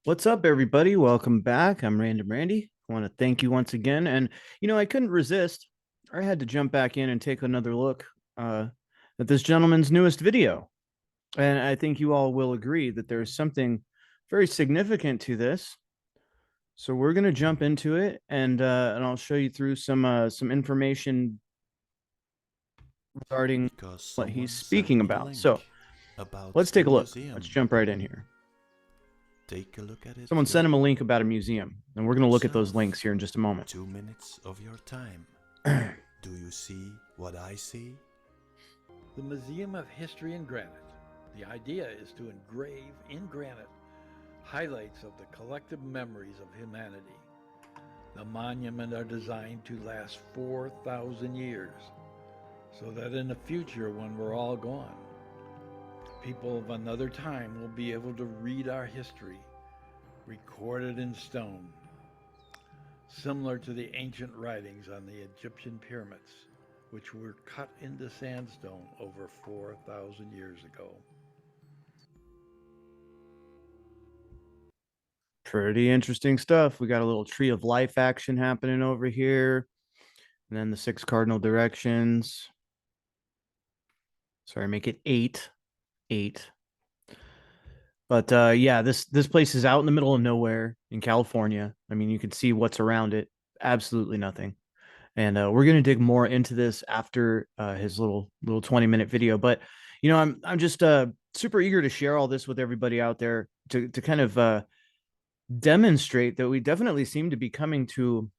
What's up, everybody? Welcome back. I'm Random Randy. I want to thank you once again. And, I couldn't resist. I had to jump back in and take another look uh, at this gentleman's newest video. And I think you all will agree that there's something very significant to this. So we're going to jump into it and I'll show you through some information regarding Because what he's someone sent speaking me a about. So link about let's a take a look. Let's museum. jump right in here. Take a look at it, Someone sent Phil. him a link about a museum, and we're going to look at those links Yourself. here in just a moment. 2 minutes of your time. Do you see what I see? The Museum of History in Granite. The idea is to engrave in granite highlights of the collective memories of humanity. The monuments are designed to last 4,000 years, so that in the future, when we're all gone, people of another time will be able to read our history, recorded in stone, similar to the ancient writings on the Egyptian pyramids, which were cut into sandstone over 4,000 years ago. Pretty interesting stuff. We got a little tree of life action happening over here. And then the six cardinal directions. Sorry, make it eight. Eight. But yeah, this place is out in the middle of nowhere in California. I mean, you can see what's around it. Absolutely nothing. And we're gonna dig more into this after his little 20-minute video. But I'm just super eager to share all this with everybody out there to kind of demonstrate that we definitely seem to be coming to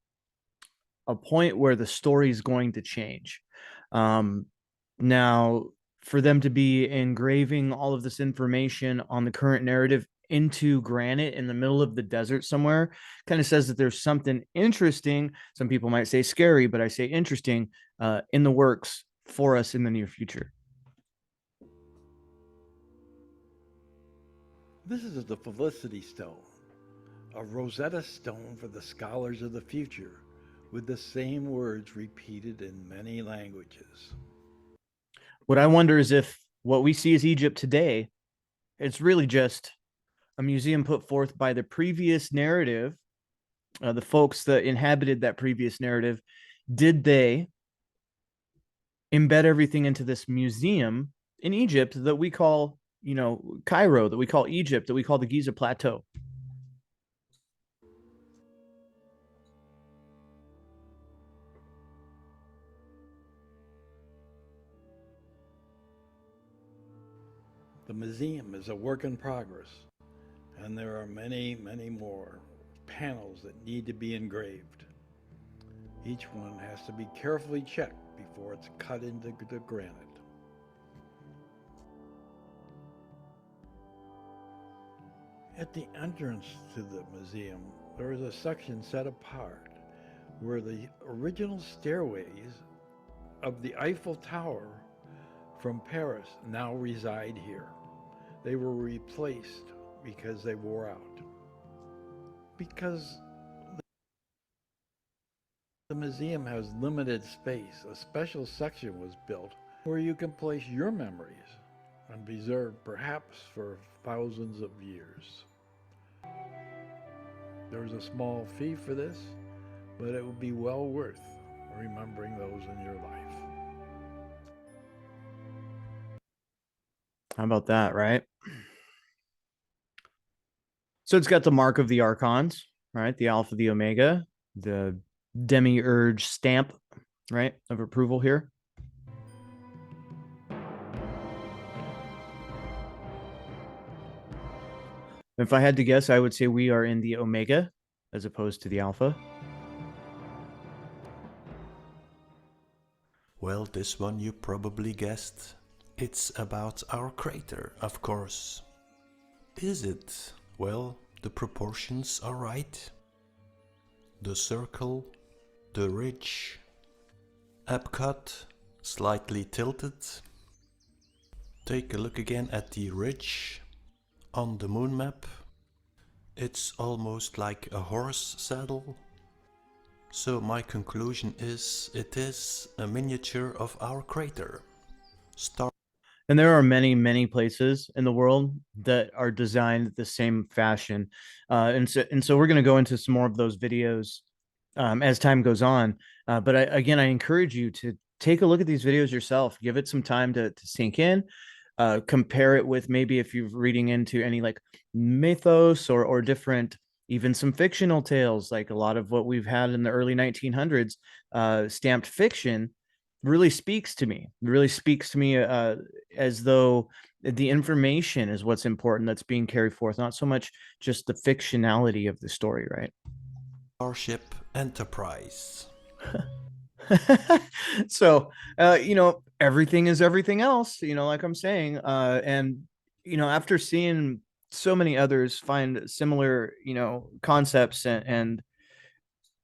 a point where the story is going to change. Now, for them to be engraving all of this information on the current narrative into granite in the middle of the desert somewhere kind of says that there's something interesting. Some people might say scary, but I say interesting in the works for us in the near future. This is the Felicity Stone, a Rosetta Stone for the scholars of the future, with the same words repeated in many languages. What I wonder is if what we see as Egypt today, it's really just a museum put forth by the previous narrative, the folks that inhabited that previous narrative. Did they embed everything into this museum in Egypt that we call, Cairo, that we call Egypt, that we call the Giza Plateau? The museum is a work in progress, and there are many, many more panels that need to be engraved. Each one has to be carefully checked before it's cut into the granite. At the entrance to the museum, there is a section set apart where the original stairways of the Eiffel Tower from Paris now reside here. They were replaced because they wore out. Because the museum has limited space, a special section was built where you can place your memories and preserve perhaps for thousands of years. There's a small fee for this, but it would be well worth remembering those in your life. How about that, right? So it's got the mark of the archons, right? The alpha, the omega, the demiurge stamp, right, of approval here. If I had to guess, I would say we are in the omega as opposed to the alpha. Well, this one you probably guessed. It's about our crater, of course. Is it? Well, the proportions are right. The circle, the ridge, upcut, slightly tilted. Take a look again at the ridge on the moon map. It's almost like a horse saddle. So my conclusion is it is a miniature of our crater. And there are many, many places in the world that are designed the same fashion. And so we're going to go into some more of those videos as time goes on. Again, I encourage you to take a look at these videos yourself, give it some time to sink in, compare it with maybe if you're reading into any like mythos or different, even some fictional tales, like a lot of what we've had in the early 1900s, stamped fiction really speaks to me, really speaks to me as though the information is what's important that's being carried forth, not so much just the fictionality of the story, right? Starship Enterprise. So everything is everything else, like I'm saying, and after seeing so many others find similar concepts, and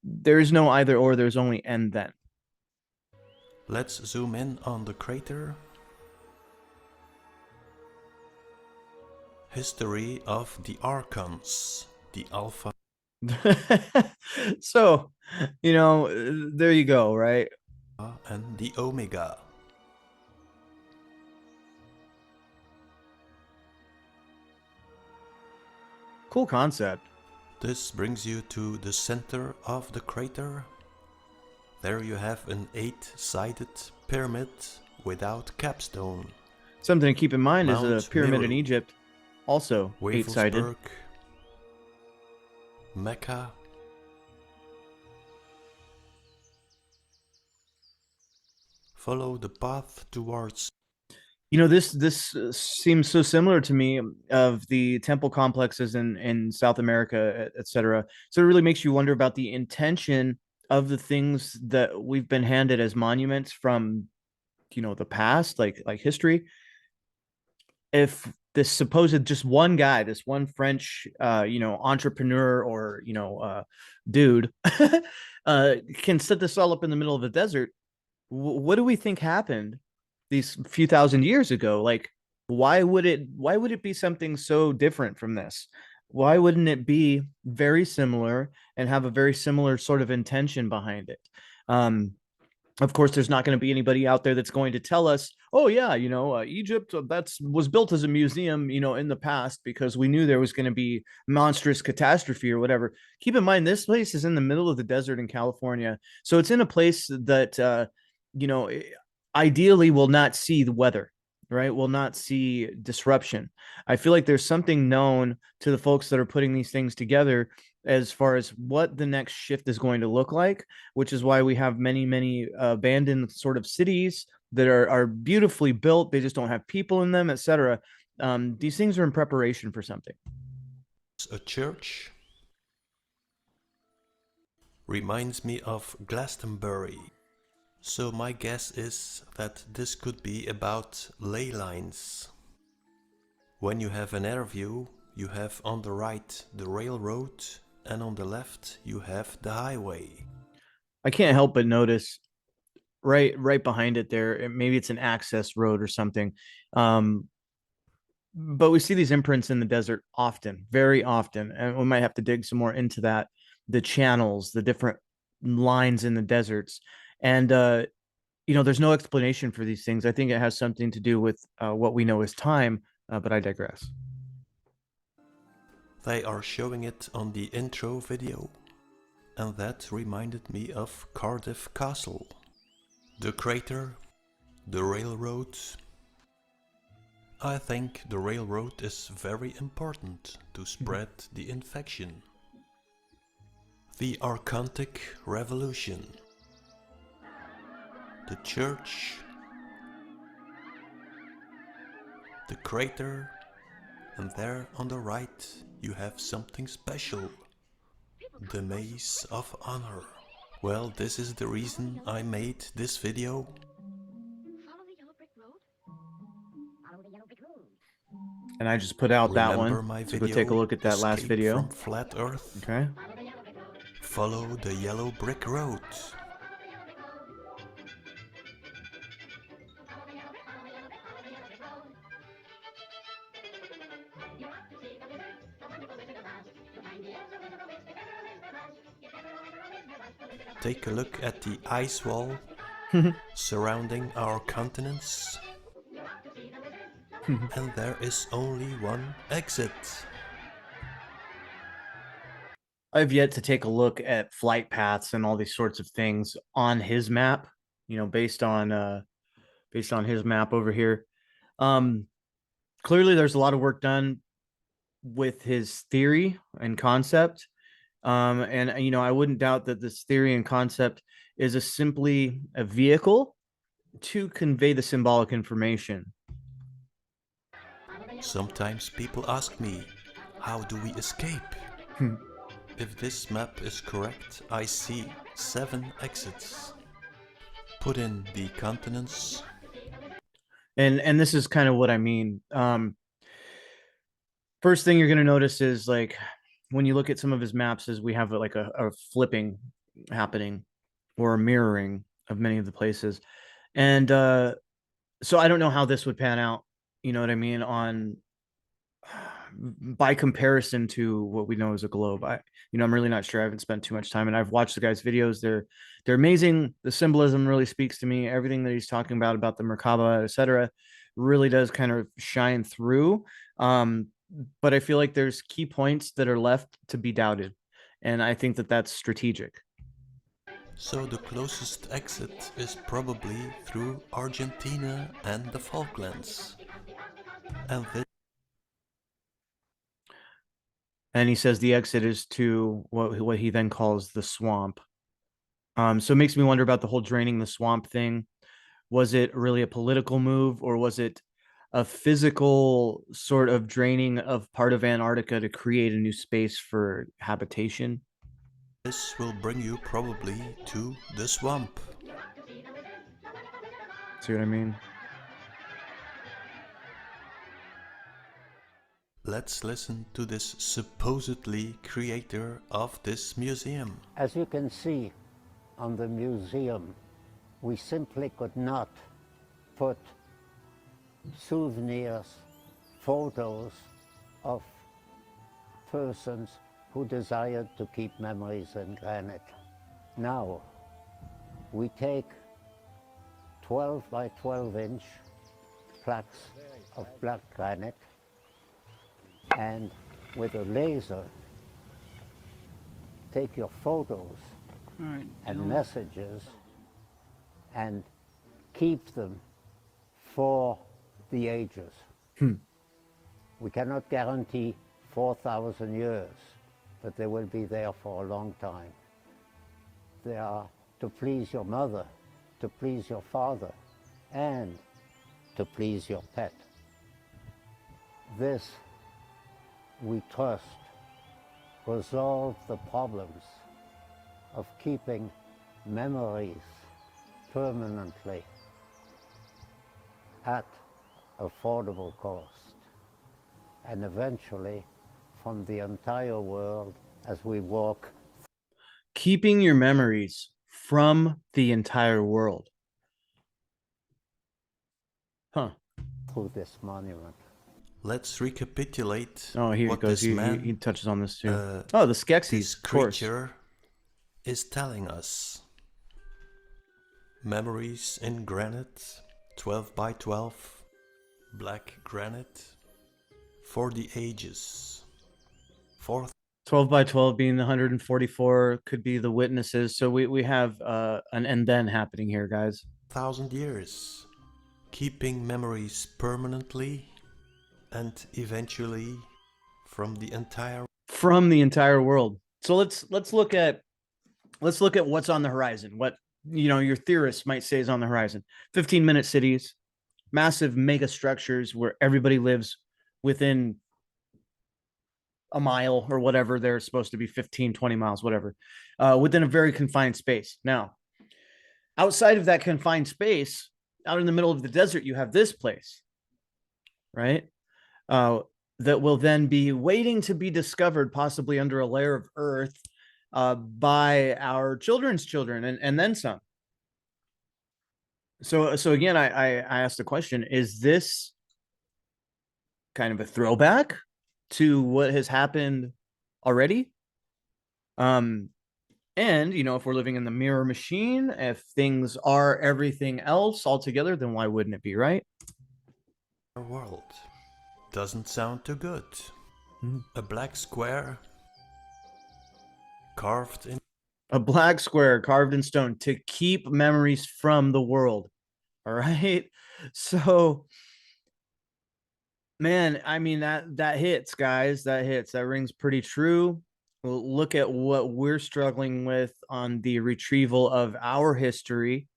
there's no either or, there's only and then. Let's zoom in on the crater. History of the Archons, the Alpha So there you go, right? and the Omega. Cool concept. This brings you to the center of the crater. There you have an 8-sided pyramid without capstone. Something to keep in mind is a Mount pyramid in Meru, Egypt, also 8-sided. Wavelsburg, Mecca, follow the path towards. This seems so similar to me of the temple complexes in South America, etc. So it really makes you wonder about the intention of the things that we've been handed as monuments from the past, like history. If this supposed just one guy, this one French entrepreneur or dude can set this all up in the middle of a desert, what do we think happened these few thousand years ago? Like, why would it be something so different from this? Why wouldn't it be very similar and have a very similar sort of intention behind it? Of course, there's not going to be anybody out there that's going to tell us, oh yeah, Egypt, that's was built as a museum, in the past because we knew there was going to be monstrous catastrophe or whatever. Keep in mind, this place is in the middle of the desert in California, so it's in a place that you know ideally will not see the weather, right? Will not see disruption. I feel like there's something known to the folks that are putting these things together as far as what the next shift is going to look like, which is why we have many, many abandoned sort of cities that are beautifully built. They just don't have people in them, etc. These things are in preparation for something. A church reminds me of Glastonbury. So my guess is that this could be about ley lines. When you have an air view, you have on the right the railroad and on the left you have the highway. I can't help but notice right behind it there, maybe it's an access road or something. But we see these imprints in the desert often, very often, and we might have to dig some more into that, the channels, the different lines in the deserts. And there's no explanation for these things. I think it has something to do with what we know as time, but I digress. They are showing it on the intro video, and that reminded me of Cardiff Castle. The crater, the railroad. I think the railroad is very important to spread the infection. The Archontic Revolution. The church. The crater. And there on the right you have something special. The Maze of Honor. Well, this is the reason I made this video. And I just put out that Remember one. my So video, go take a look at that last Escape video. from Flat Earth? Okay. Follow the yellow brick road. Take a look at the ice wall surrounding our continents. and there is only one exit. I've yet to take a look at flight paths and all these sorts of things on his map, based on his map over here. Um, Clearly there's a lot of work done with his theory and concept. And I wouldn't doubt that this theory and concept is simply a vehicle to convey the symbolic information. Sometimes people ask me, how do we escape? If this map is correct, I see 7 exits. Put in the continents. And this is kind of what I mean. First thing you're going to notice is like when you look at some of his maps, is we have like a flipping happening or a mirroring of many of the places. And so I don't know how this would pan out. You know what I mean? On by comparison to what we know as a globe. I'm really not sure. I haven't spent too much time, and I've watched the guy's videos. They're amazing. The symbolism really speaks to me. Everything that he's talking about the Merkaba, etc., really does kind of shine through. But I feel like there's key points that are left to be doubted, and I think that that's strategic. So the closest exit is probably through Argentina and the Falklands. And this And he says the exit is to what he then calls the swamp. So it makes me wonder about the whole draining the swamp thing. Was it really a political move, or was it a physical sort of draining of part of Antarctica to create a new space for habitation? will bring you probably to the swamp. See what I mean? Let's listen to this supposedly creator of this museum. As you can see on the museum, we simply could not put souvenirs, photos of persons who desired to keep memories in granite. Now, we take 12 by 12 inch plaques of black granite, and with a laser, take your photos and messages and keep them for the ages. We cannot guarantee 4,000 years, but they will be there for a long time. They are to please your mother, to please your father, and to please your pet. This, we trust, will solve the problems of keeping memories permanently at affordable cost, and eventually from the entire world as we walk. Keeping your memories from the entire world. Huh. Through this monument. Let's recapitulate Oh, here what it goes. this man, He touches on this too. the Skeksis, this of course. creature is telling us. Memories in granite, 12 by 12, black granite, for the ages. 12 by 12 being the 144 could be the witnesses. So we have an and then happening here, guys. 1,000 years. Keeping memories permanently and eventually from the entire world. So let's look at what's on the horizon. What your theorists might say is on the horizon. 15-minute cities, massive mega structures where everybody lives within a mile or whatever. They're supposed to be 15, 20 miles, whatever, within a very confined space. Now, outside of that confined space, out in the middle of the desert, you have this place, right? That will then be waiting to be discovered, possibly under a layer of earth, by our children's children, and then some. So again, I asked the question: is this kind of a throwback to what has happened already? And if we're living in the mirror machine, if things are everything else altogether, then why wouldn't it be, right? Our world. Doesn't sound too good. A black square carved in. A black square carved in stone to keep memories from the world. All right. So, man, I mean that hits, guys. That hits. That rings pretty true. Well, look at what we're struggling with on the retrieval of our history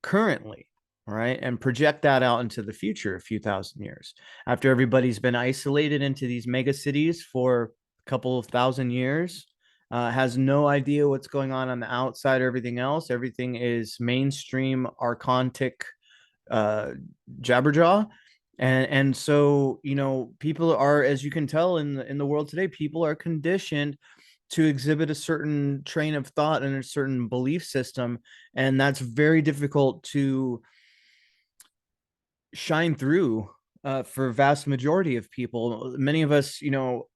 currently, right? And project that out into the future a few thousand years. After everybody's been isolated into these mega cities for a couple of thousand years, has no idea what's going on the outside or everything else. Everything is mainstream, archontic, uh, jabberjaw. And so, you know, people are, as you can tell in the world today, people are conditioned to exhibit a certain train of thought and a certain belief system, and that's very difficult to shine through for vast majority of people. Many of us, you know,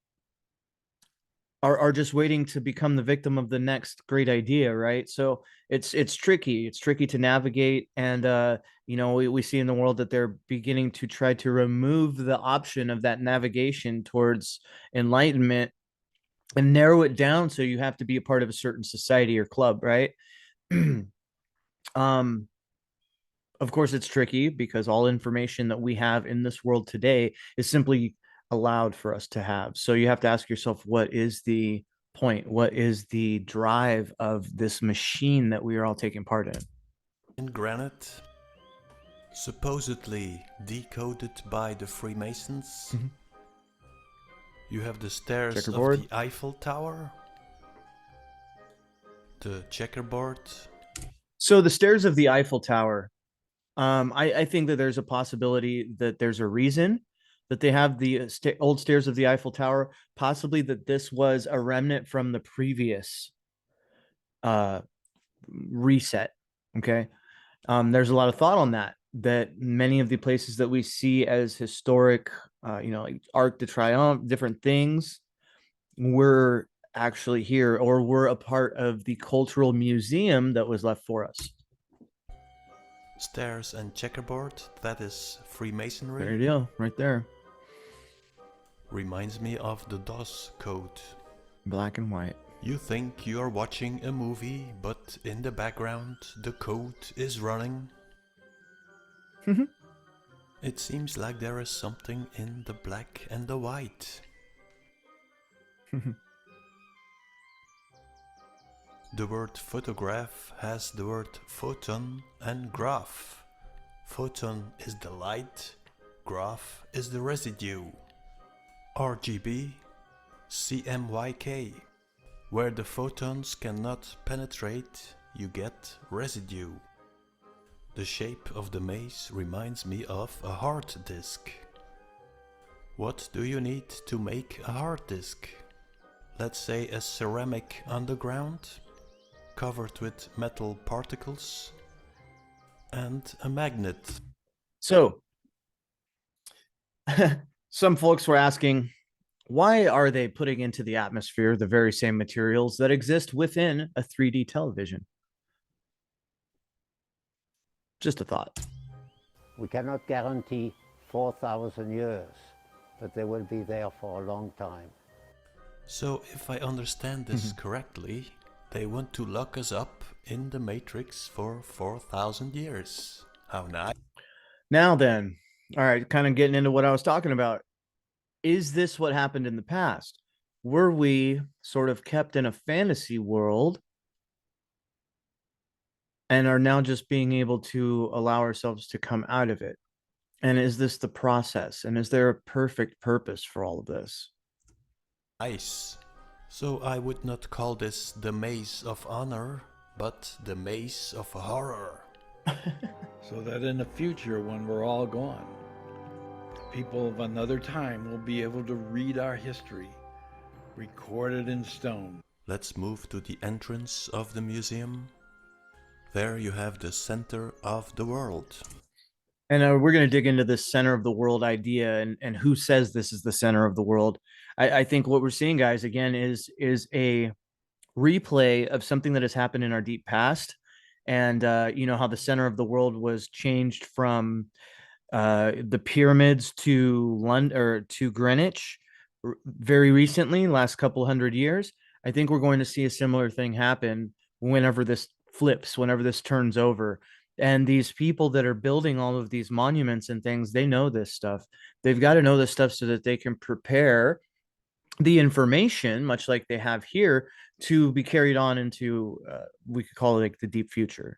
are just waiting to become the victim of the next great idea, right? So it's tricky. It's tricky to navigate, and you know, we see in the world that they're beginning to try to remove the option of that navigation towards enlightenment and narrow it down so you have to be a part of a certain society or club, right? um of course it's tricky because all information that we have in this world today is simply allowed for us to have. So you have to ask yourself, what is the point? What is the drive of this machine that we are all taking part In granite, supposedly decoded by the Freemasons. in? You have the stairs Checkerboard. of the Eiffel Tower, the checkerboard. So the stairs of the Eiffel Tower, I think that there's a possibility that there's a reason that they have the old stairs of the Eiffel Tower, possibly that this was a remnant from the previous uh, reset. Okay. There's a lot of thought on that, that many of the places that we see as historic, you know, like Arc de Triomphe, different things, were actually here or were a part of the cultural museum that was left for us. Stairs and checkerboard, that is Freemasonry. There you go, right there. Reminds me of the DOS code. Black and white. You think you are watching a movie, but in the background the code is running. It seems like there is something in the black and the white. The word photograph has the word photon and graph. Photon is the light, graph is the residue. RGB, CMYK. Where the photons cannot penetrate, you get residue. The shape of the maze reminds me of a hard disk. What do you need to make a hard disk? Let's say a ceramic underground, covered with metal particles, and a magnet. So, some folks were asking, why are they putting into the atmosphere the very same materials that exist within a 3D television? Just a thought. We cannot guarantee 4,000 years, but they will be there for a long time. So if I understand this correctly, they want to lock us up in the Matrix for 4,000 years. How nice. Now then, all right, kind of getting into what I was talking about. Is this what happened in the past? Were we sort of kept in a fantasy world and are now just being able to allow ourselves to come out of it? And is this the process? And is there a perfect purpose for all of this? Nice. So I would not call this the Maze of Honor, but the Maze of Horror. So that in the future, when we're all gone, people of another time will be able to read our history, recorded in stone. Let's move to the entrance of the museum. There you have the center of the world. And we're going to dig into this center of the world idea and who says this is the center of the world. I think what we're seeing, guys, again, is a replay of something that has happened in our deep past. And you know how the center of the world was changed from The pyramids to London or to Greenwich very recently, last couple hundred years. I think we're going to see a similar thing happen whenever this flips, whenever this turns over. And these people that are building all of these monuments and things, they know this stuff. They've got to know this stuff so that they can prepare the information, much like they have here, to be carried on into, we could call it like the deep future.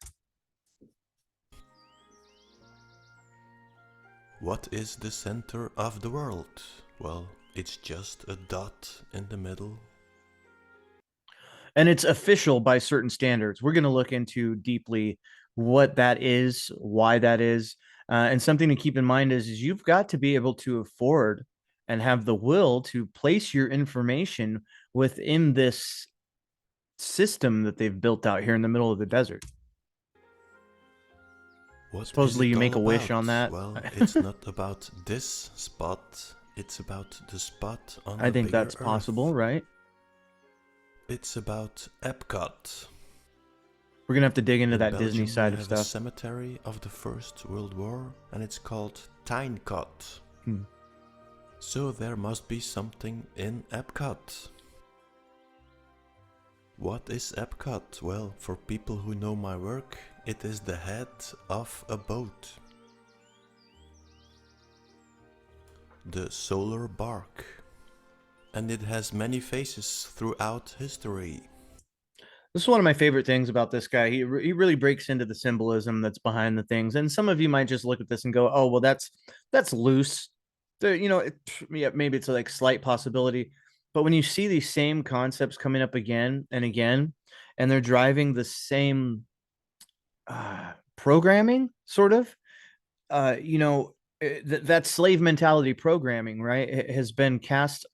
What is the center of the world? Well, it's just a dot in the middle. And it's official by certain standards. We're going to look into deeply what that is, why that is. And something to keep in mind is you've got to be able to afford and have the will to place your information within this system that they've built out here in the middle of the desert. What Supposedly is it you make all a wish about? on that. Well, it's not about this spot, it's about the spot on I the think bigger that's possible, Earth. right? It's about Epcot. We're gonna have to dig into In that Belgium, Disney side we of have a stuff. cemetery of the First World War, and it's called Tynecott. Hmm. So there must be something in Epcot. What is Epcot? Well, for people who know my work, it is the head of a boat. The solar bark. And it has many faces throughout history. This is one of my favorite things about this guy. He really breaks into the symbolism that's behind the things. And some of you might just look at this and go, "Oh, well, that's loose." Yeah, maybe it's a like slight possibility. But when you see these same concepts coming up again and again, and they're driving the same programming, sort of, that slave mentality programming, right, it has been cast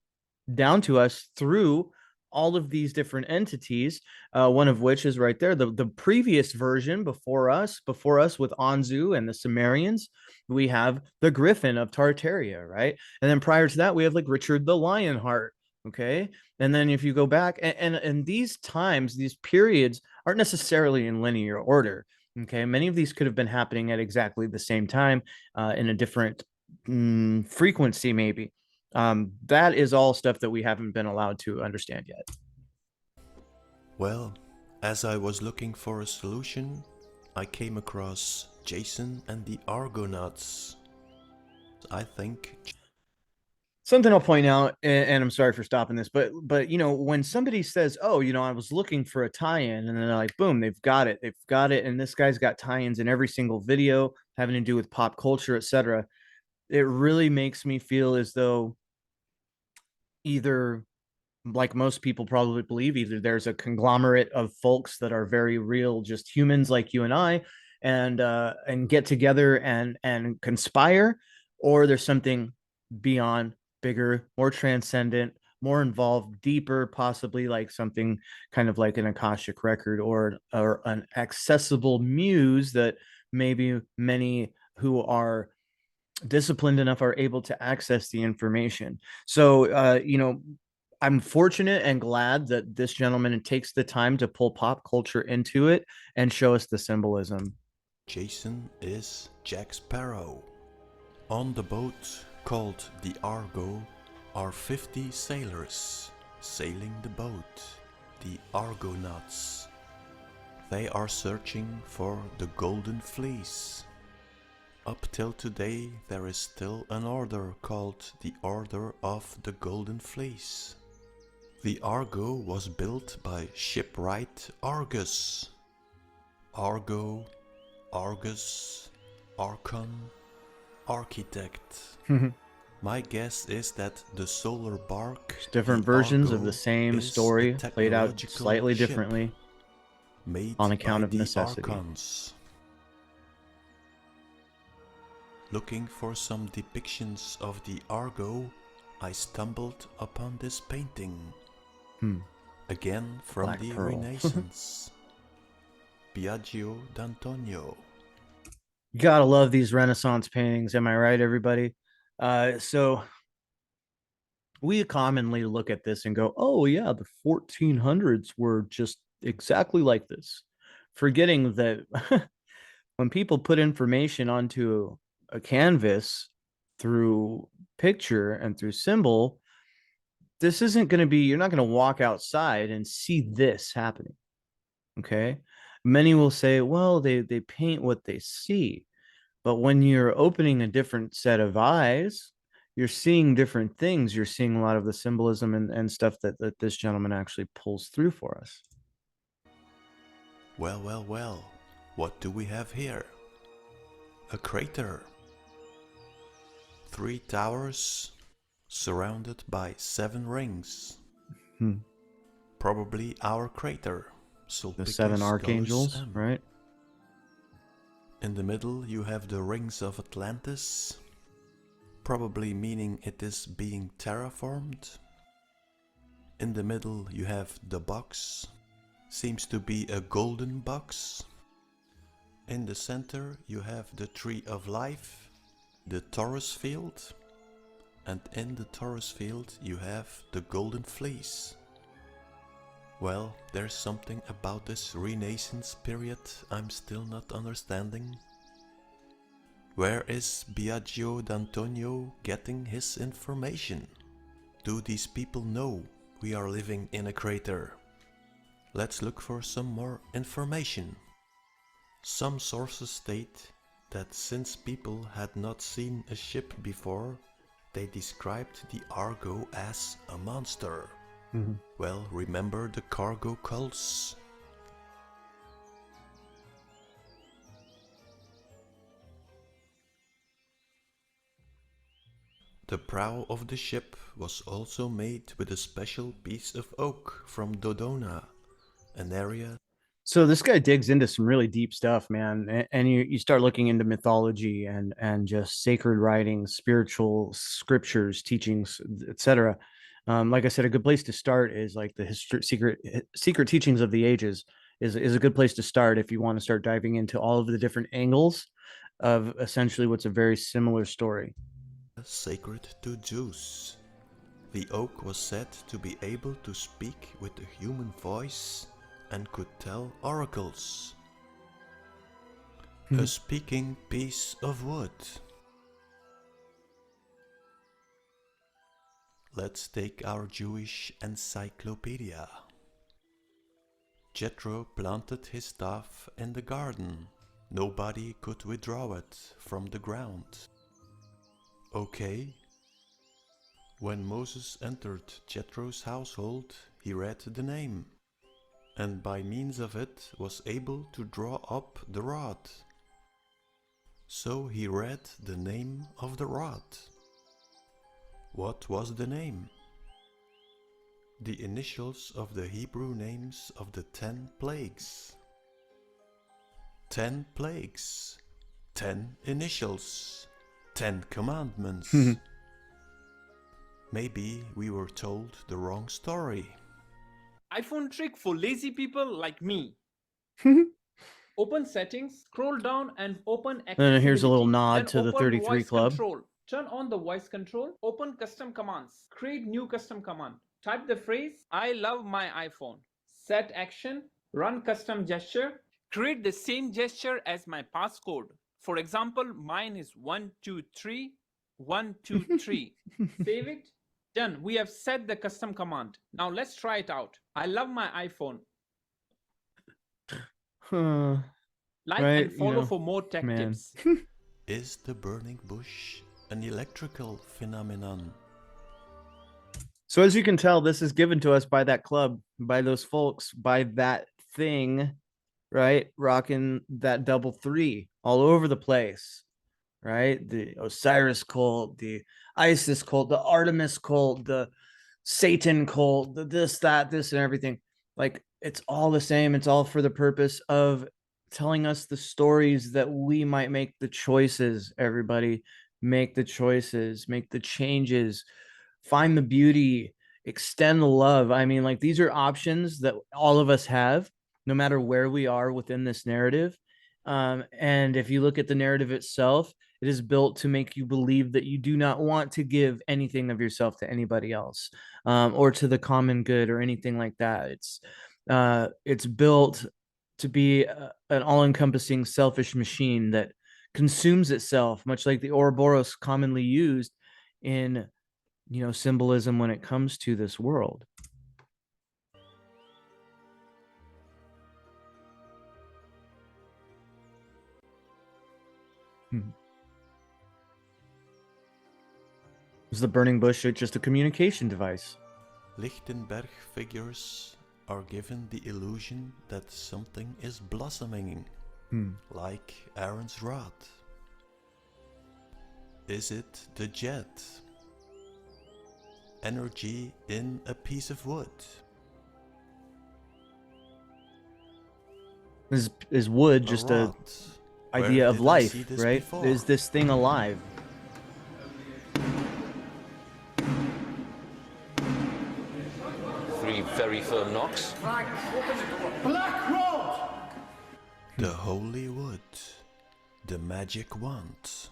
down to us through all of these different entities, one of which is right there, the previous version before us with Anzu and the Sumerians. We have the Griffin of Tartaria, right? And then prior to that we have like Richard the Lionheart. Okay. And then if you go back, and these times, these periods aren't necessarily in linear order. Okay, many of these could have been happening at exactly the same time, in a different frequency maybe. That is all stuff that we haven't been allowed to understand yet. Well, as I was looking for a solution, I came across Jason and the Argonauts. I think Something I'll point out, and I'm sorry for stopping this, but when somebody says, "Oh, I was looking for a tie-in," and then they're like, "Boom, they've got it," and this guy's got tie-ins in every single video having to do with pop culture, etc. It really makes me feel as though either, like most people probably believe, either there's a conglomerate of folks that are very real, just humans like you and I, and get together and conspire, or there's something beyond, bigger, more transcendent, more involved, deeper, possibly like something kind of like an Akashic record, or an accessible muse that maybe many who are disciplined enough are able to access the information. So, I'm fortunate and glad that this gentleman takes the time to pull pop culture into it and show us the symbolism. Jason is Jack Sparrow. On the boat called the Argo are 50 sailors sailing the boat, the Argonauts. They are searching for the Golden Fleece. Up till today there is still an order called the Order of the Golden Fleece. The Argo was built by shipwright Argus. Argo, Argus, Archon, architect. My guess is that the solar bark, Different the versions Argo, of the same is story a played out technological slightly ship differently made on account by of the necessity. Archons. Looking for some depictions of the Argo, I stumbled upon this painting. Again from Black the Pearl. Renaissance. Biagio d'Antonio. You gotta love these Renaissance paintings, am I right, everybody? So we commonly look at this and go, "Oh yeah, the 1400s were just exactly like this," forgetting that when people put information onto a canvas through picture and through symbol, this isn't going to be, you're not going to walk outside and see this happening. Okay. Many will say, well, they paint what they see. But when you're opening a different set of eyes, you're seeing different things. You're seeing a lot of the symbolism and stuff that this gentleman actually pulls through for us. Well, well, well. What do we have here? A crater. 3 towers surrounded by 7 rings. Probably our crater. The 7 archangels, right? In the middle you have the rings of Atlantis, probably meaning it is being terraformed. In the middle you have the box, seems to be a golden box. In the center you have the tree of life, the Taurus field, and in the Taurus field you have the golden fleece. Well, there's something about this Renaissance period I'm still not understanding. Where is Biagio d'Antonio getting his information? Do these people know we are living in a crater? Let's look for some more information. Some sources state that since people had not seen a ship before, they described the Argo as a monster. Well, remember the cargo cults? The prow of the ship was also made with a special piece of oak from Dodona, an area. So this guy digs into some really deep stuff, man. And you start looking into mythology and just sacred writings, spiritual scriptures, teachings, etc. Like I said, a good place to start is like the secret teachings of the ages is a good place to start if you want to start diving into all of the different angles of essentially what's a very similar story. Sacred to Zeus. The oak was said to be able to speak with the human voice and could tell oracles. A speaking piece of wood. Let's take our Jewish encyclopedia. Jethro planted his staff in the garden. Nobody could withdraw it from the ground. Okay. When Moses entered Jethro's household, he read the name, and by means of it was able to draw up the rod. So he read the name of the rod. What was the name? The initials of the Hebrew names of the 10 plagues. 10 plagues, 10 initials, 10 commandments. Maybe we were told the wrong story. iPhone trick for lazy people like me. Open settings, scroll down and open accessibility. And here's a little nod then to the 33 voice Club. Control. Turn on the voice control, open custom commands, create new custom command. Type the phrase, I love my iPhone. Set action, run custom gesture, create the same gesture as my passcode. For example, mine is 123 123. Save it. Done. We have set the custom command. Now let's try it out. I love my iPhone. Like Right, and follow for more tech tips. Is the burning bush an electrical phenomenon? So as you can tell, this is given to us by that club, by those folks, by that thing, right? Rocking that double 3 all over the place, right? The Osiris cult, the Isis cult, the Artemis cult, the Satan cult, the this, that, this, and everything. Like, it's all the same. It's all for the purpose of telling us the stories that we might make the choices. Everybody make the choices, make the changes, find the beauty, extend the love. I mean, like, these are options that all of us have, no matter where we are within this narrative. And if you look at the narrative itself, it is built to make you believe that you do not want to give anything of yourself to anybody else, or to the common good or anything like that. It's built to be an all-encompassing selfish machine that consumes itself, much like the ouroboros commonly used in, symbolism when it comes to this world. Is the burning bush just a communication device? Lichtenberg figures are given the illusion that something is blossoming, like Aaron's rod. Is it the jet? Energy in a piece of wood? Is wood just a idea of life, right? Before? Is this thing alive? Three very firm knocks. Black Road! The holy wood, the magic wand.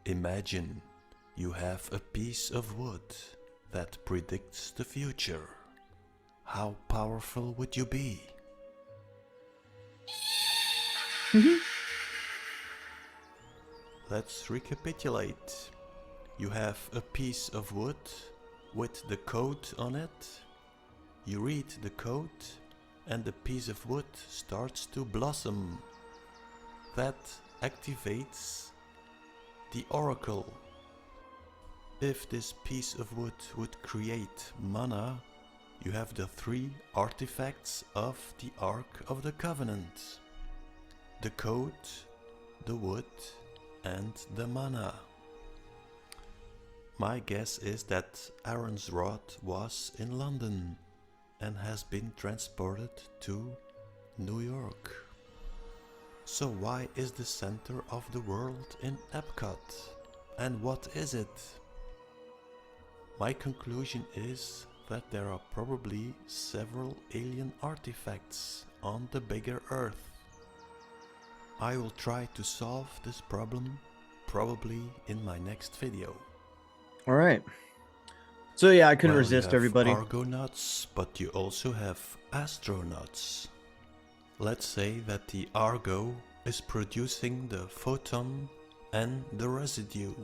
Imagine you have a piece of wood that predicts the future. How powerful would you be? Let's recapitulate. You have a piece of wood with the code on it. You read the code and the piece of wood starts to blossom. That activates the oracle. If this piece of wood would create mana, you have the 3 artifacts of the Ark of the Covenant. The code, the wood, and the mana. My guess is that Aaron's rod was in London and has been transported to New York. So why is the center of the world in Epcot? And what is it? My conclusion is that there are probably several alien artifacts on the bigger Earth. I will try to solve this problem probably in my next video. All right. So yeah, I couldn't Well, resist, you have everybody. Argonauts, but you also have astronauts. Let's say that the Argo is producing the photon and the residue,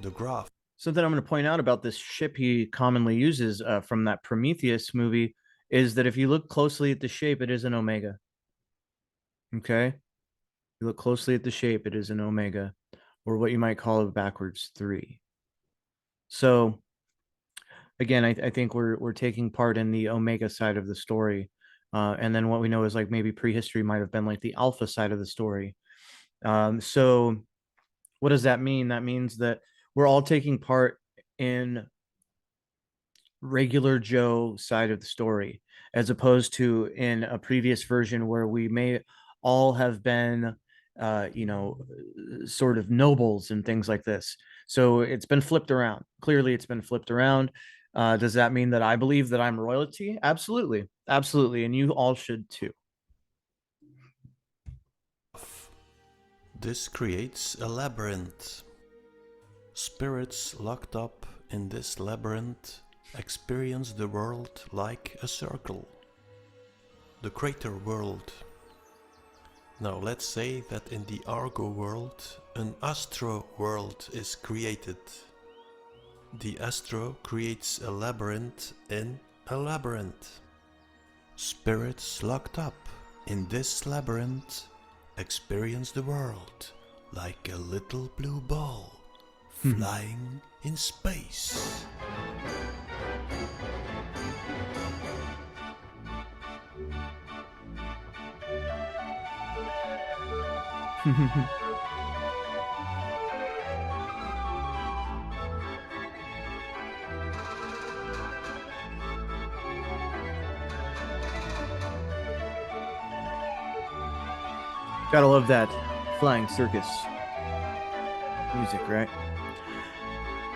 the graph. Something I'm going to point out about this ship he commonly uses from that Prometheus movie is that if you look closely at the shape, it is an omega. Okay? You look closely at the shape, it is an omega, or what you might call a backwards 3. So again, I think we're taking part in the omega side of the story. And then what we know is like maybe prehistory might have been like the alpha side of the story. So what does that mean? That means that we're all taking part in regular Joe side of the story, as opposed to in a previous version where we may all have been, sort of nobles and things like this. So it's been flipped around. Clearly, it's been flipped around. Does that mean that I believe that I'm royalty? Absolutely. Absolutely. And you all should too. This creates a labyrinth. Spirits locked up in this labyrinth experience the world like a circle. The crater world. Now let's say that in the Argo world an astro world is created. The astro creates a labyrinth in a labyrinth. Spirits locked up in this labyrinth experience the world like a little blue ball flying in space. Gotta love that flying circus music, right?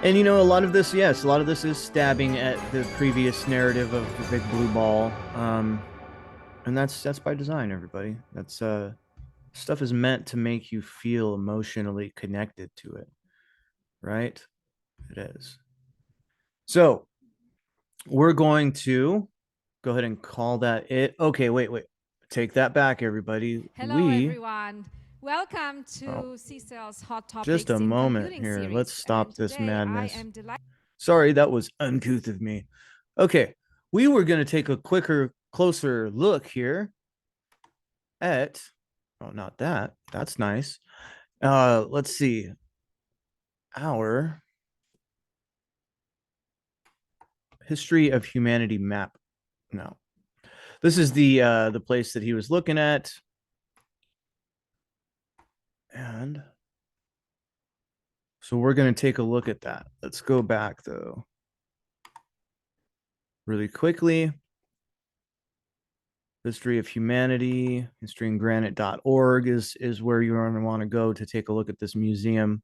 And a lot of this, yes, a lot of this is stabbing at the previous narrative of the big blue ball. And that's by design, everybody. That's stuff is meant to make you feel emotionally connected to it, right? It is. So we're going to go ahead and call that it. Okay, wait. Take that back, everybody. Hello, everyone. Welcome to Oh, CCEL's Hot Topics just a in moment Computing here. series. Let's stop And this today madness. I am delighted. Sorry, that was uncouth of me. Okay, we were going to take a closer look here at, oh, not that. That's nice. Let's see. Our history of humanity map. No, this is the place that he was looking at, and so we're going to take a look at that. Let's go back though, really quickly. History of humanity, historyandgranite.org is where you're going to want to go to take a look at this museum.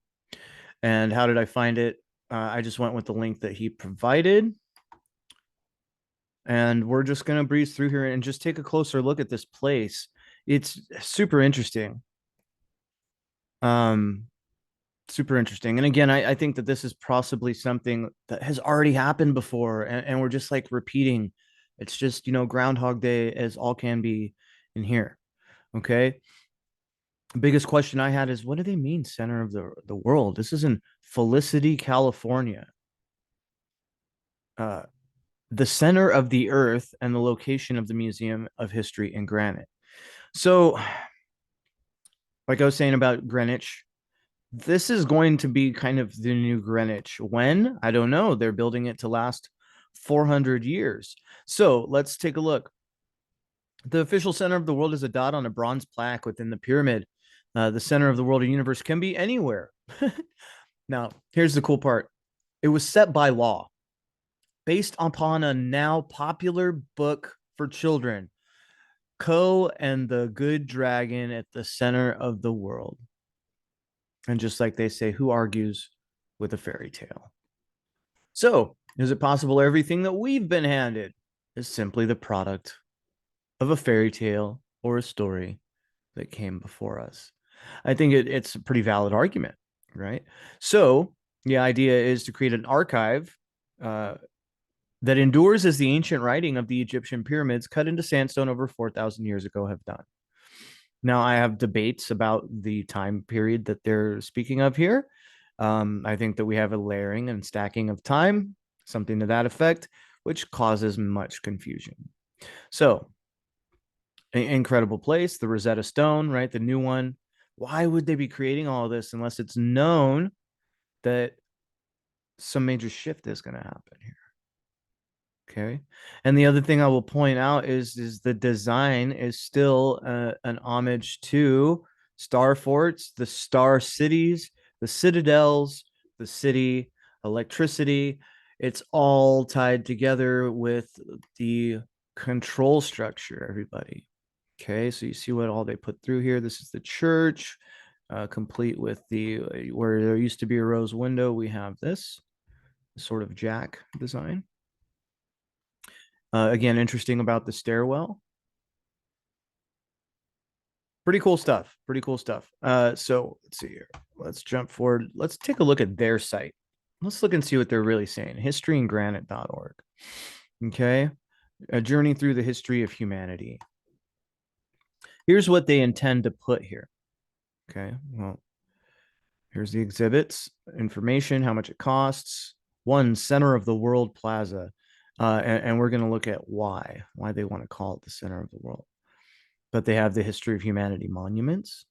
And how did I find it? I just went with the link that he provided. And we're just going to breeze through here and just take a closer look at this place. It's super interesting. Super interesting. And again, I think that this is possibly something that has already happened before, and we're just like repeating. It's just, Groundhog Day as all can be in here. Okay. The biggest question I had is, what do they mean center of the world? This is in Felicity, California. The center of the earth and the location of the Museum of History and Granite. So, like I was saying about Greenwich, this is going to be kind of the new Greenwich. When? I don't know. They're building it to last 400 years. So let's take a look. The official center of the world is a dot on a bronze plaque within the pyramid. The center of the world or universe can be anywhere. Now, here's the cool part. It was set by law based upon a now popular book for children, Ko and the Good Dragon at the Center of the World. And just like they say, who argues with a fairy tale? So, is it possible everything that we've been handed is simply the product of a fairy tale or a story that came before us? I think it's a pretty valid argument, right? So, the idea is to create an archive that endures as the ancient writing of the Egyptian pyramids cut into sandstone over 4,000 years ago have done. Now, I have debates about the time period that they're speaking of here. I think that we have a layering and stacking of time, something to that effect, which causes much confusion. So, incredible place, the Rosetta Stone, right? The new one. Why would they be creating all of this unless it's known that some major shift is going to happen here? Okay. And the other thing I will point out is the design is still an homage to star forts, the star cities, the citadels, the city, electricity. It's all tied together with the control structure, everybody. Okay. So you see what all they put through here. This is the church, complete with where there used to be a rose window. We have this sort of jack design. Again, interesting about the stairwell. Pretty cool stuff. Pretty cool stuff. So let's see here. Let's jump forward. Let's take a look at their site. Let's look and see what they're really saying. Historyandgranite.org. Okay. A journey through the history of humanity. Here's what they intend to put here. Okay. Well, here's the exhibits, information, how much it costs. One, center of the world plaza. And we're going to look at why they want to call it the center of the world. But they have the history of humanity monuments,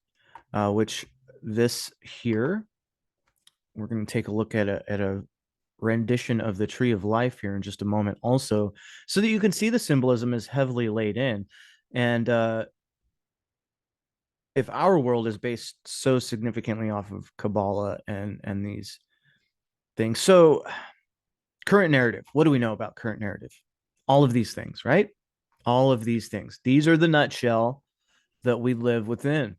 which this here, we're going to take a look at a rendition of the tree of life here in just a moment also, so that you can see the symbolism is heavily laid in. And if our world is based so significantly off of Kabbalah and these things. So current narrative, what do we know about current narrative? All of these things, right? All of these things. These are the nutshell that we live within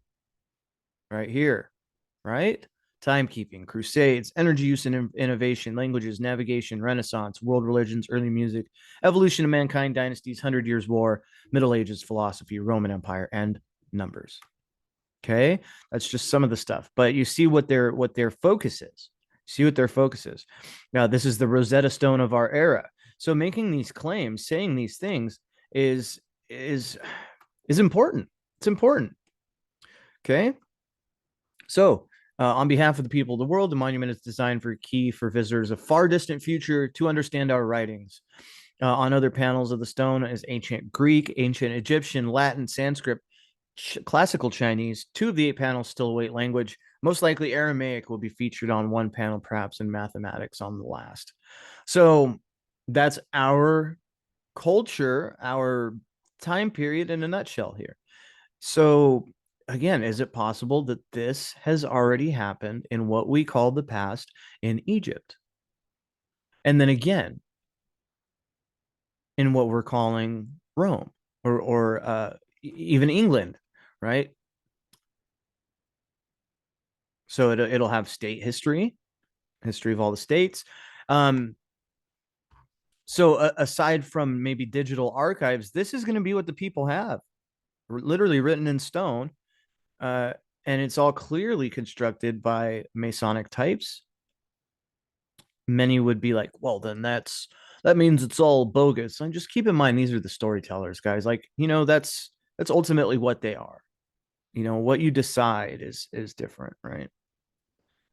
right here, right? Timekeeping, crusades, energy use and innovation, languages, navigation, renaissance, world religions, early music, evolution of mankind, dynasties, 100 Years' War, Middle Ages, philosophy, Roman Empire, and numbers. Okay, that's just some of the stuff. But you see what their focus is. See what their focus is. Now, this is the Rosetta Stone of our era. So making these claims, saying these things is important. It's important. Okay. So, on behalf of the people of the world, the monument is designed for key for visitors of far distant future to understand our writings. On other panels of the stone is ancient Greek, ancient Egyptian, Latin, Sanskrit, classical Chinese. 2 of the 8 panels still await language. Most likely Aramaic will be featured on one panel, perhaps in mathematics on the last. So that's our culture, our time period in a nutshell here. So again, is it possible that this has already happened in what we call the past in Egypt? And then again, in what we're calling Rome or even England, right? So it'll have state history of all the states. So aside from maybe digital archives, this is going to be what the people have, literally written in stone, and it's all clearly constructed by Masonic types. Many would be like, well, then that means it's all bogus. And just keep in mind, these are the storytellers, guys. Like, that's ultimately what they are. What you decide is different, right?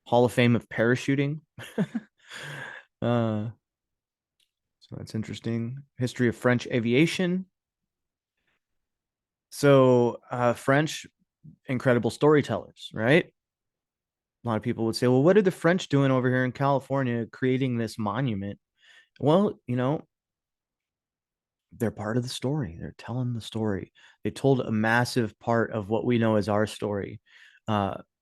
Hall of Fame of parachuting. So that's interesting. History of French aviation. So French, incredible storytellers, right? A lot of people would say, well, what are the French doing over here in California creating this monument? Well, they're part of the story. They're telling the story. They told a massive part of what we know as our story.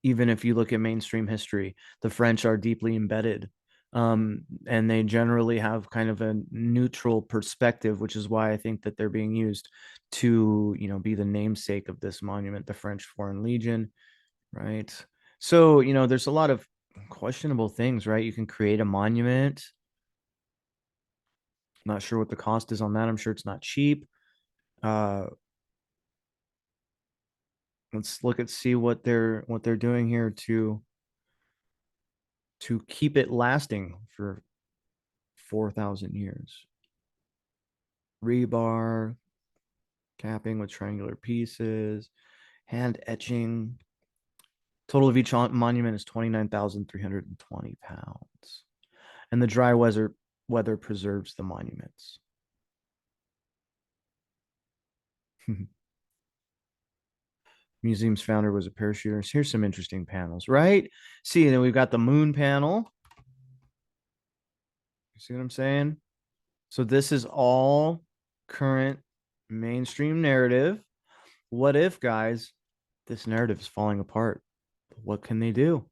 Even if you look at mainstream history, the French are deeply embedded. And they generally have kind of a neutral perspective, which is why I think that they're being used to, be the namesake of this monument, the French Foreign Legion, right? So, there's a lot of questionable things, right? You can create a monument. Not sure what the cost is on that. I'm sure it's not cheap. Let's see what they're doing here to keep it lasting for 4,000 years. Rebar, capping with triangular pieces, hand etching. Total of each monument is 29,320 pounds. And the dry weather preserves the monuments. Museum's founder was a parachuter. Here's some interesting panels, right? See, and then we've got the moon panel. You see what I'm saying? So this is all current mainstream narrative. What if, guys, this narrative is falling apart? What can they do?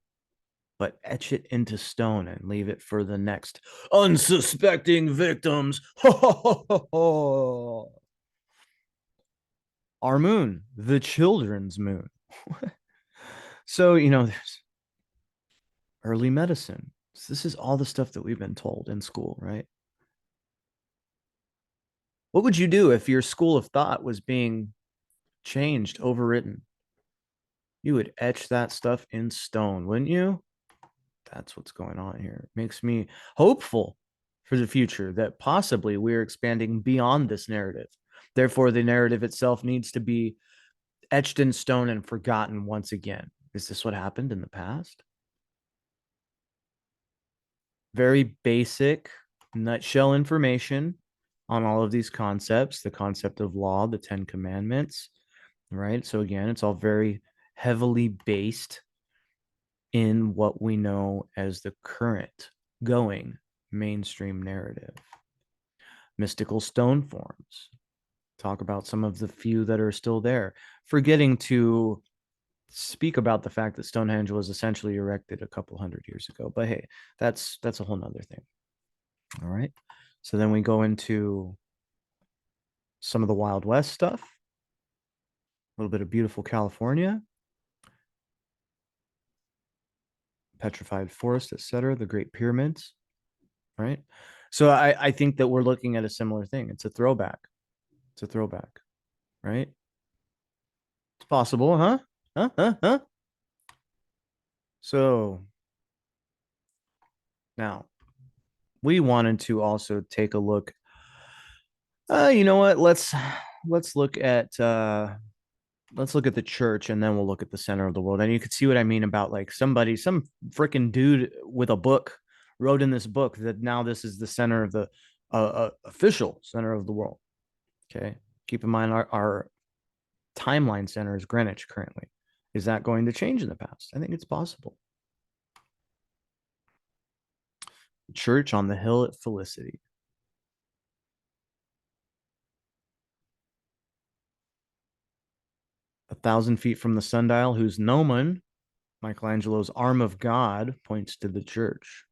But etch it into stone and leave it for the next unsuspecting victims. Our moon, the children's moon. So, there's early medicine. So this is all the stuff that we've been told in school, right? What would you do if your school of thought was being changed, overwritten? You would etch that stuff in stone, wouldn't you? That's what's going on here. It makes me hopeful for the future that possibly we're expanding beyond this narrative. Therefore, the narrative itself needs to be etched in stone and forgotten once again. Is this what happened in the past? Very basic, nutshell information on all of these concepts, the concept of law, the 10 commandments, right? So again, it's all very heavily based in what we know as the current going mainstream narrative. Mystical stone forms. Talk about some of the few that are still there, forgetting to speak about the fact that Stonehenge was essentially erected a couple hundred years ago. But hey, that's a whole nother thing. All right. So then we go into some of the Wild West stuff, a little bit of beautiful California, petrified forest, etc., the Great Pyramids, right? So I think that we're looking at a similar thing. It's a throwback. It's a throwback, right? It's possible, huh? Huh? So now we wanted to also take a look. You know what? Let's look at let's look at the church and then we'll look at the center of the world. And you can see what I mean about like some freaking dude with a book wrote in this book that now this is the center of the official center of the world. Okay. Keep in mind our timeline center is Greenwich currently. Is that going to change in the past? I think it's possible. Church on the hill at Felicity. A 1,000 feet from the sundial, whose gnomon, Michelangelo's arm of God, points to the church.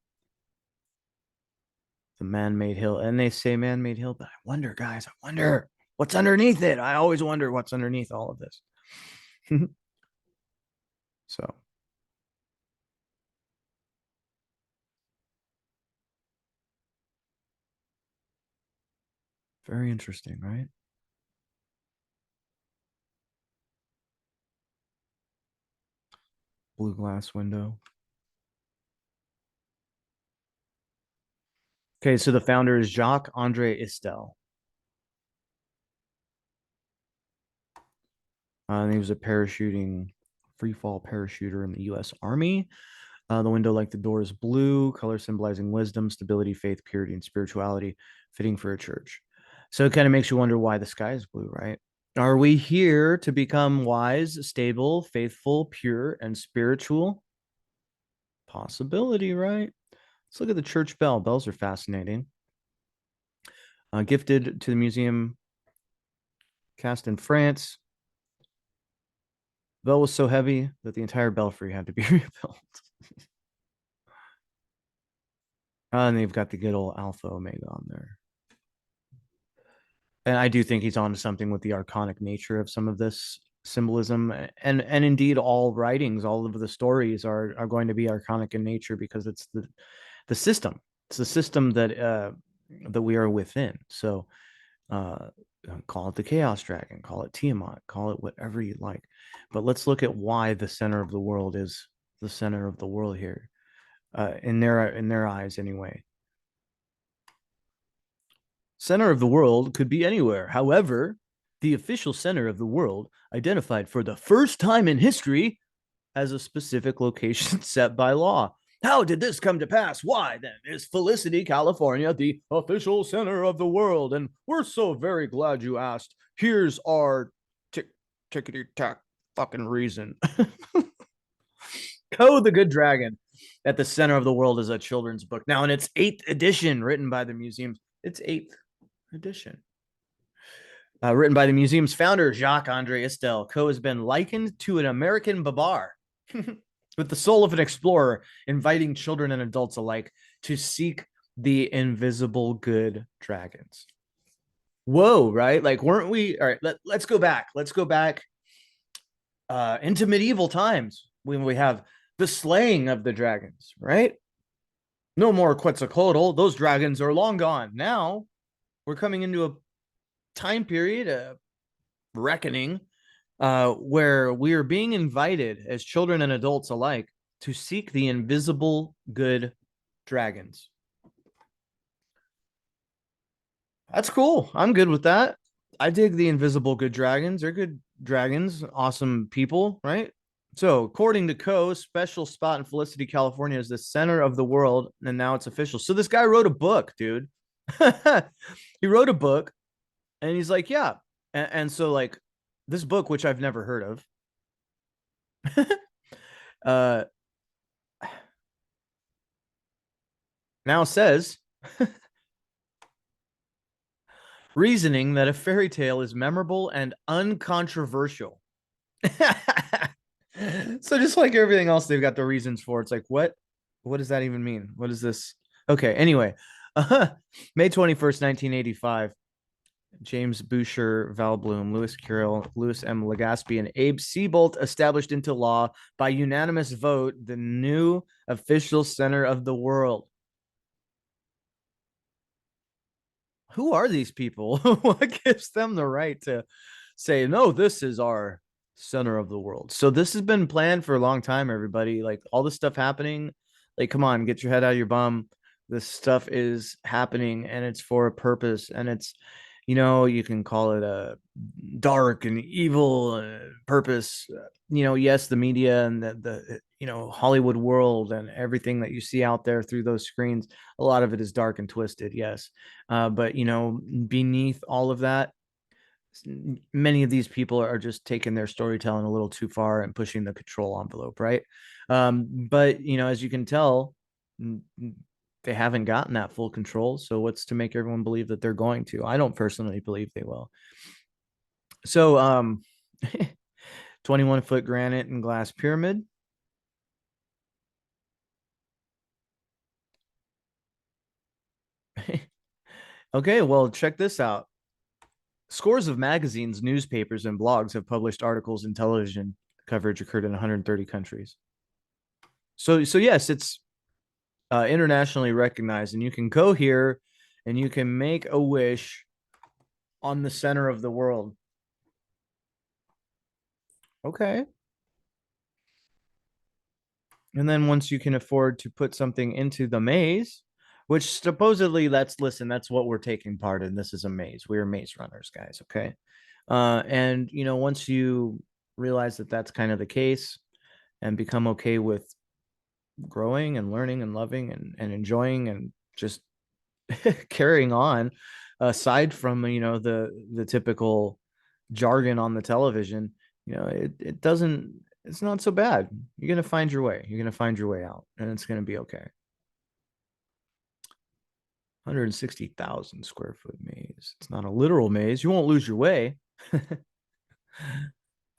The man-made hill. And they say man-made hill, but I wonder, guys, I wonder what's underneath it. I always wonder what's underneath all of this. So. Very interesting, right? Blue glass window. Okay, so the founder is Jacques-Andre Istel. And he was a free fall parachuter in the U.S. Army. The window, like the door, is blue, color symbolizing wisdom, stability, faith, purity, and spirituality, fitting for a church. So it kind of makes you wonder why the sky is blue, right? Are we here to become wise, stable, faithful, pure, and spiritual? Possibility, right? Let's look at the church bell. Bells are fascinating. Gifted to the museum, cast in France. Bell was so heavy that the entire belfry had to be rebuilt. And they've got the good old Alpha Omega on there. And I do think he's onto something with the archonic nature of some of this symbolism. And indeed, all writings, all of the stories are going to be archonic in nature because it's the system. It's the system that we are within. So call it the Chaos Dragon, call it Tiamat, call it whatever you like. But let's look at why the center of the world is the center of the world here, in their eyes anyway. Center of the world could be anywhere. However, the official center of the world, identified for the first time in history, has a specific location set by law. How did this come to pass? Why, then, is Felicity, California, the official center of the world? And we're so very glad you asked. Here's our tickety-tack fucking reason. Co the Good Dragon at the Center of the World is a children's book. Now, in its 8th edition, written by the museum's, its 8th edition. Written by the museum's founder, Jacques-Andre Istel. Co has been likened to an American Babar. With the soul of an explorer, inviting children and adults alike to seek the invisible good dragons. Whoa, right? Like, weren't we? All right, let's go back. Let's go back into medieval times when we have the slaying of the dragons, right? No more Quetzalcoatl. Those dragons are long gone. Now we're coming into a time period, a reckoning, where we are being invited as children and adults alike to seek the invisible good dragons. That's cool. I'm good with that. I dig the invisible good dragons. They're good dragons, awesome people, right? So, according to Co, special spot in Felicity, California is the center of the world, and now it's official. So this guy wrote a book, dude. He wrote a book, and he's like, yeah. And so, like, this book, which I've never heard of, now says reasoning that a fairy tale is memorable and uncontroversial. So just like everything else, they've got the reasons for. It's like, what does that even mean? What is this? Okay, anyway, May 21st, 1985. James Boucher, Val Bloom, Lewis Carroll, Louis M. Legaspi, and Abe Seabolt established into law by unanimous vote the new official center of the world. Who are these people? What gives them the right to say, no, this is our center of the world? So this has been planned for a long time, everybody. Like, all this stuff happening, like, come on, get your head out of your bum. This stuff is happening, and it's for a purpose, and You can call it a dark and evil purpose. Yes, the media and the Hollywood world and everything that you see out there through those screens, a lot of it is dark and twisted. Yes, but beneath all of that, many of these people are just taking their storytelling a little too far and pushing the control envelope, right? But as you can tell, they haven't gotten that full control. So what's to make everyone believe that they're going to? I don't personally believe they will. So 21-foot granite and glass pyramid. Okay, well, check this out. Scores of magazines, newspapers, and blogs have published articles and television coverage occurred in 130 countries. So yes, it's internationally recognized, and you can go here and you can make a wish on the center of the world. Okay. And then once you can afford to put something into the maze, which supposedly that's what we're taking part in. This is a maze. We are maze runners, guys. Okay. And once you realize that that's kind of the case and become okay with growing and learning and loving and enjoying and just carrying on, aside from the typical jargon on the television, it doesn't, it's not so bad. You're going to find your way. You're going to find your way out, and it's going to be okay. 160,000 square foot maze. It's not a literal maze. You won't lose your way.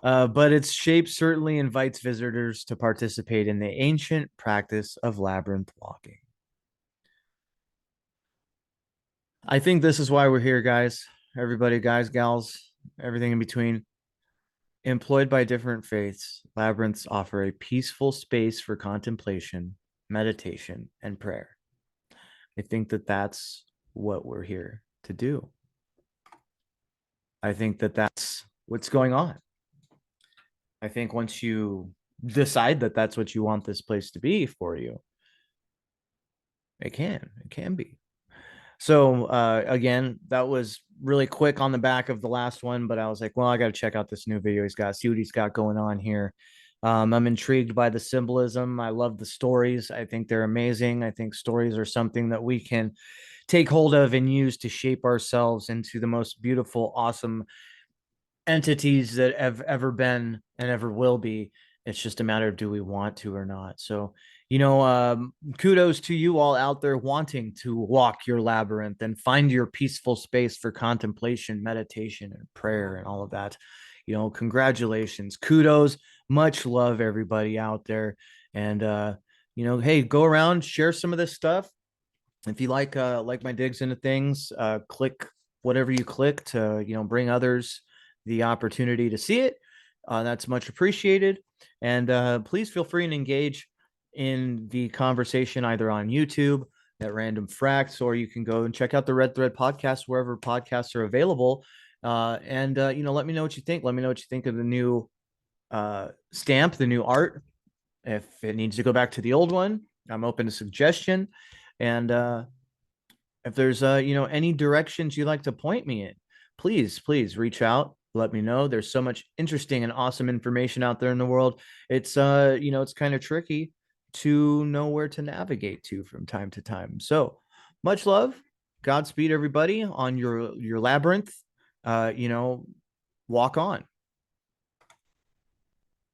But its shape certainly invites visitors to participate in the ancient practice of labyrinth walking. I think this is why we're here, guys. Everybody, guys, gals, everything in between. Employed by different faiths, labyrinths offer a peaceful space for contemplation, meditation, and prayer. I think that that's what we're here to do. I think that that's what's going on. I think once you decide that that's what you want this place to be for you, it can be. So again, that was really quick on the back of the last one, but I was like, well, I got to check out this new video he's got, see what he's got going on here. I'm intrigued by the symbolism. I love the stories. I think they're amazing. I think stories are something that we can take hold of and use to shape ourselves into the most beautiful, awesome entities that have ever been and ever will be. It's just a matter of do we want to or not. So, kudos to you all out there wanting to walk your labyrinth and find your peaceful space for contemplation, meditation, and prayer and all of that. Congratulations, kudos, much love, everybody out there. And, hey, go around, share some of this stuff. If you like my digs into things, click whatever you click to, bring others the opportunity to see it. That's much appreciated. And please feel free and engage in the conversation either on YouTube at Random Fracts, or you can go and check out the Red Thread podcast wherever podcasts are available. And let me know what you think. Let me know what you think of the new stamp, the new art. If it needs to go back to the old one, I'm open to suggestion. And if there's any directions you'd like to point me in, please reach out. Let me know. There's so much interesting and awesome information out there in the world. It's it's kind of tricky to know where to navigate to from time to time. So much love. Godspeed, everybody, on your labyrinth. Walk on.